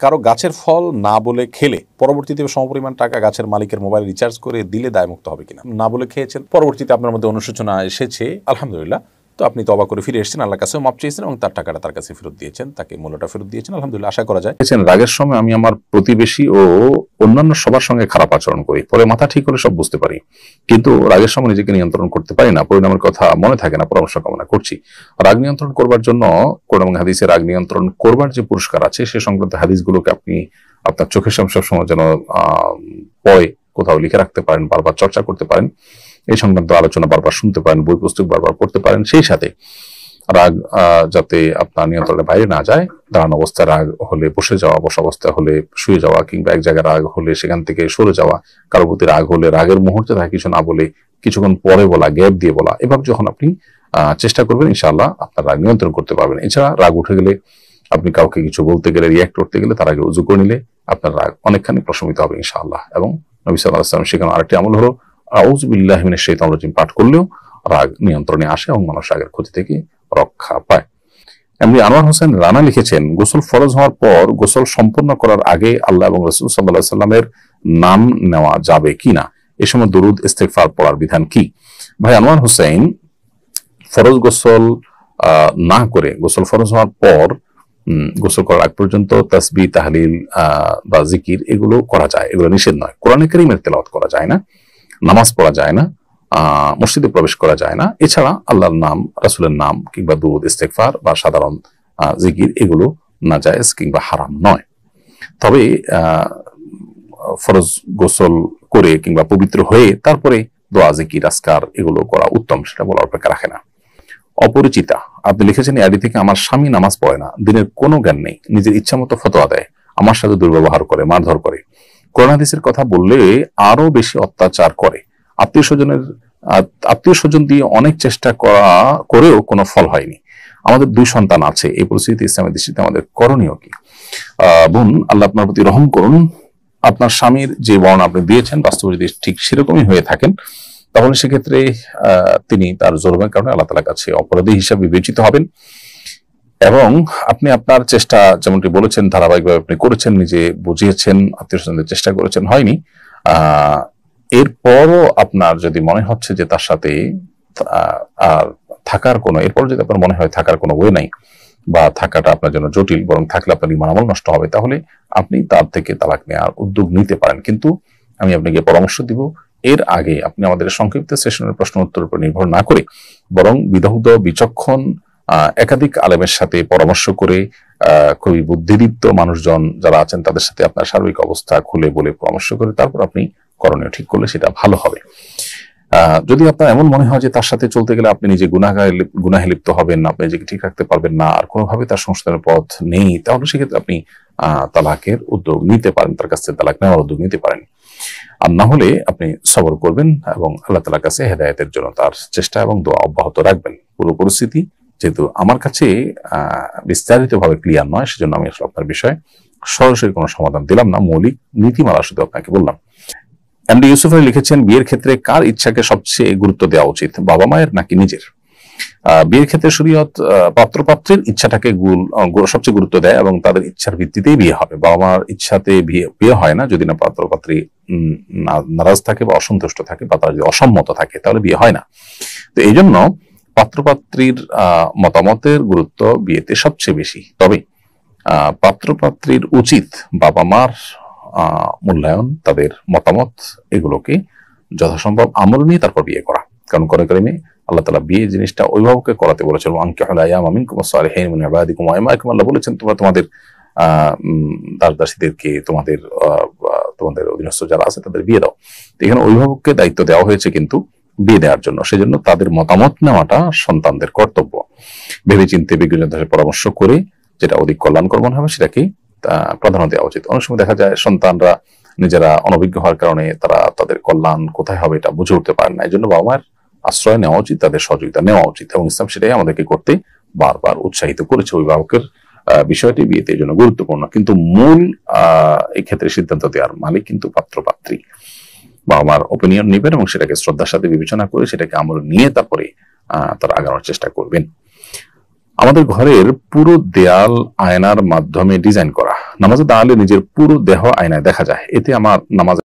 কারো গাছের ফল না বলে খেলে পরবর্তীতে সমপরিমাণ টাকা গাছের মালিকের মোবাইল রিচার্জ করে দিলে দায়মুক্ত হবে কিনা? না বলে খেয়েছেন, পরবর্তীতে আপনার মধ্যে অনুশোচনা এসেছে, আলহামদুলিল্লাহ, তো আপনি তওবা করে ফিরে এসেছেন, আল্লাহর কাছেও মাপ চেয়েছেন এবং তার টাকাটা তার কাছে ফেরত দিয়েছেন, তাকে মূল্যটা ফেরত দিয়েছেন, আলহামদুলিল্লাহ, আশা করা যায়। রাগের সময় আমি আমার প্রতিবেশী ও অন্যান্য সবার সঙ্গে খারাপ আচরণ করি, পরে মাথা ঠিক হলে সব বুঝতে পারি, কিন্তু রাগের সময় নিজেকে নিয়ন্ত্রণ করতে পারি না, পরিণামের কথা মনে থাকে না, পরামর্শ কামনা করছি। রাগ নিয়ন্ত্রণ করবার জন্য কোরআন এবং হাদিসে রাগ নিয়ন্ত্রণ করবার যে পুরস্কার আছে সে সংক্রান্ত হাদিসগুলোকে আপনি আপনার চোখের সামনে সবসময় যেন পড়ে কোথাও লিখে রাখতে পারেন, বারবার চর্চা করতে পারেন, এই সংক্রান্ত আলোচনা বারবার শুনতে পারেন, বই পুস্তক বারবার পড়তে পারেন। সেই সাথে রাগ যাতে আপনার নিয়ন্ত্রণের বাইরে না যায়, দাঁড়ানো অবস্থায় রাগ হলে বসে যাওয়া, বসা অবস্থায় হলে শুয়ে যাওয়া, কিংবা এক জায়গায় রাগ হলে সেখান থেকে সরে যাওয়া, কারোর প্রতি রাগ হলে রাগের মুহূর্তে তাকে কিছু না বলে কিছুক্ষণ পরে বলা, গ্যাপ দিয়ে বলা, এভাবে যখন আপনি চেষ্টা করবেন ইনশাআল্লাহ আপনার রাগ নিয়ন্ত্রণ করতে পারবেন। এছাড়া রাগ উঠে গেলে আপনি কাউকে কিছু বলতে গেলে, রিয়াক্ট করতে গেলে তার আগে উযু করে নিলে আপনার রাগ অনেকখানি প্রশমিত হবে ইনশাআল্লাহ। এবং নবী সাল্লাল্লাহু আলাইহি ওয়াসাল্লাম শেখানো আরেকটি আমল হলো আউযু বিল্লাহি মিনাশ শাইতানির রাজিম পাঠ করলেও রাগ নিয়ন্ত্রণে আসে এবং মানুষ রাগের ক্ষতি থেকে রক্ষা পায়। এমনি আনোয়ার হোসেন রানা লিখেছেন, গোসল ফরজ হওয়ার পর গোসল সম্পন্ন করার আগে আল্লাহ এবং রাসূল সাল্লাল্লাহু আলাইহি সাল্লামের নাম নেওয়া যাবে কিনা? এ সময় দরুদ ইস্তেগফার পড়ার বিধান কি? ভাই আনোয়ার হোসেন, ফরজ গোসল না করে গোসল ফরজ হওয়ার পর গোসল করার আগ পর্যন্ত তাসবিহ, তাহলিল বা জিকির এগুলো করা যায়, এগুলো নিষেধ নয়। কোরআনে কারীমের তেলাওয়াত করা যায় না, নামাজ পড়া যায় না, মসজিদে প্রবেশ করা যায় না। এছাড়া আল্লাহর নাম, রাসূলের নাম কিংবা দুরূদ, ইস্তেগফার বা সাধারণ জিকির এগুলো নাজায়েজ কিংবা হারাম নয়। তবে ফরজ গোসল করে কিংবা পবিত্র হয়ে তারপরে দোয়া, জিকির, আজকার এগুলো করা উত্তম, সেটা বলার অপেক্ষা রাখে না। অপরিচিতা আপনি লিখেছেন, আইডি থেকে, আমার স্বামী নামাজ পড়ে না, দিনের কোনো জ্ঞান নেই, নিজের ইচ্ছা মতো ফতোয়া দেয়, আমার সাথে দুর্ব্যবহার করে, মারধর করে, কোরআন হাদিসের কথা বললে আরো বেশি অত্যাচার করে, আত্মীয় স্বজন দিয়ে অনেক চেষ্টা করেও কোনো ফল হয়নি, আমাদের 2 সন্তান আছে, এই পরিস্থিতি ইসলামের দৃষ্টিতে আমাদের করণীয় কি? বোন, আল্লাহ আপনার প্রতি রহম করুন। আপনার স্বামীর যে বর্ণনা আপনি দিয়েছেন বাস্তবে যদি ঠিক সেরকমই হয়ে থাকেন তাহলে সেক্ষেত্রে তিনি তার জুলুমের কারণে আল্লাহ তাআলার কাছে অপরাধী হিসাবে বিবেচিত হবেন। এবং আপনি আপনার চেষ্টা যেমনটি বলেছেন ধারাবাহিকভাবে আপনি করেছেন, নিজে বুঝিয়েছেন, আত্মীয় স্বজনদের চেষ্টা করেছেন, হয়নি, এরপরও আপনার যদি মনে হচ্ছে যে তার সাথে আর থাকার কোনো, এরপর যদি আপনার মনে হয় থাকার কোনো ওয়ে নাই বা থাকাটা আপনার জন্য জটিল, বরং থাকলে আপনার ঈমান আমল নষ্ট হবে, তাহলে আপনি তার থেকে তালাক নেওয়ার উদ্যোগ নিতে পারেন। কিন্তু আমি আপনাকে পরামর্শ দিব, এর আগে আপনি আমাদের সংক্ষিপ্ত সেশনের প্রশ্ন উত্তরের উপর নির্ভর না করে বরং বিদগ্ধ, বিচক্ষণ একাধিক আলেমের সাথে পরামর্শ করে, খুবই বুদ্ধিদীপ্ত মানুষজন যারা আছেন তাদের সাথে আপনার সার্বিক অবস্থা খুলে বলে পরামর্শ করে তারপর আপনি করণীয় ঠিক করলে সেটা ভালো হবে। যদি আপনার এমন মনে হয় যে তার সাথে চলতে গেলে আপনি নিজে গুনাহে লিপ্ত হবেন, আপনি নিজেকে ঠিক রাখতে পারবেন না, আর কোনোভাবে তার সংশোধনের পথ নেই, তাহলে সেক্ষেত্রে আপনি তালাকের উদ্যোগ নিতে পারেন, তার কাছ থেকে তালাক নেওয়ার উদ্যোগ নিতে পারেন। আর না হলে আপনি সবর করবেন এবং আল্লাহ তাআলার কাছে হেদায়েতের জন্য তার চেষ্টা এবং দোয়া অব্যাহত রাখবেন। পুরো পরিস্থিতি যেহেতু আমার কাছে বিস্তারিতভাবে ক্লিয়ার নয়, সেজন্য আমি আসলে আপনার বিষয়ে সরাসরি কোনো সমাধান দিলাম না, মৌলিক নীতিমালা শুধু আপনাকে বললাম। এমডি ইউসুফ আলী লিখেছেন, বিয়ের ক্ষেত্রে কার ইচ্ছাকে সবচেয়ে গুরুত্ব দেওয়া উচিত, বাবা মায়ের নাকি নিজের? বিয়ের ক্ষেত্রে শরীয়ত পাত্রপাত্রের ইচ্ছাটাকে সবচেয়ে গুরুত্ব দেয় এবং তাদের ইচ্ছার ভিত্তিতেই বিয়ে হবে। বাবা মার ইচ্ছাতে বিয়ে হয় না, যদি না পাত্রপাত্রী নারাজ থাকে বা অসন্তুষ্ট থাকে বা তারা যদি অসম্মত থাকে তাহলে বিয়ে হয় না। তো এই জন্য পাত্রপাত্রীর মতামতের গুরুত্ব বিয়েতে সবচেয়ে বেশি। তবে পাত্রপাত্রীর উচিত বাবা মার মূল্যায়ন, তাদের মতামত এগুলোকে যথাসম্ভব আমল নিয়ে তারপর বিয়ে করা। কারণ কোরআন কারীমে আল্লাহ তাআলা বিয়ে জিনিসটা অভিভাবককে করাতে বলেছেন, আনকিহুল আয়ামা মিনকুম ওয়াস-সালিহিন মিন ইবাদিকুম ওয়া ইমাইকুম। আল্লাহ বলেছেন তোমরা তোমাদের দাস-দাসীদেরকে, তোমাদের অধীনস্থ যারা আছে তাদের বিয়ে দাও। এখানে অভিভাবককে দায়িত্ব দেওয়া হয়েছে কিন্তু বিয়ে দেওয়ার জন্য, সেজন্য তাদের মতামত নেওয়াটা সন্তানদের কর্তব্য। ভেবেচিন্তে বিজ্ঞজনদের সাথে পরামর্শ করে যেটা অধিক কল্যাণকর মনে হবে সেটাকে প্রাধান্য দেওয়া উচিত। অনেক সময় দেখা যায় সন্তানরা নিজেরা অনভিজ্ঞ হওয়ার কারণে তারা তাদের কল্যাণ কোথায় হবে এটা বুঝে উঠতে পারেন না। এই জন্য বাবা মায়ের আশ্রয় নেওয়া উচিত, তাদের সহযোগিতা নেওয়া উচিত এবং ইসলাম সেটাই আমাদেরকে করতে বারবার উৎসাহিত করেছে। অভিভাবকের বিষয়টি বিয়েতে এই জন্য গুরুত্বপূর্ণ, কিন্তু মূল এই ক্ষেত্রে সিদ্ধান্ত দেওয়ার মালিক কিন্তু পাত্রপাত্রী। বাবা মার ওপিনিয়ন নেবেন এবং সেটাকে শ্রদ্ধার সাথে বিবেচনা করে সেটাকে আমল নিয়ে তারপরে তারা আগানোর চেষ্টা করবেন। আমাদের ঘরের পুরো দেয়াল আয়নার মাধ্যমে ডিজাইন করা, নামাজে দাঁড়ালে নিজের পুরো দেহ আয়নায় দেখা যায়, এতে আমার নামাজ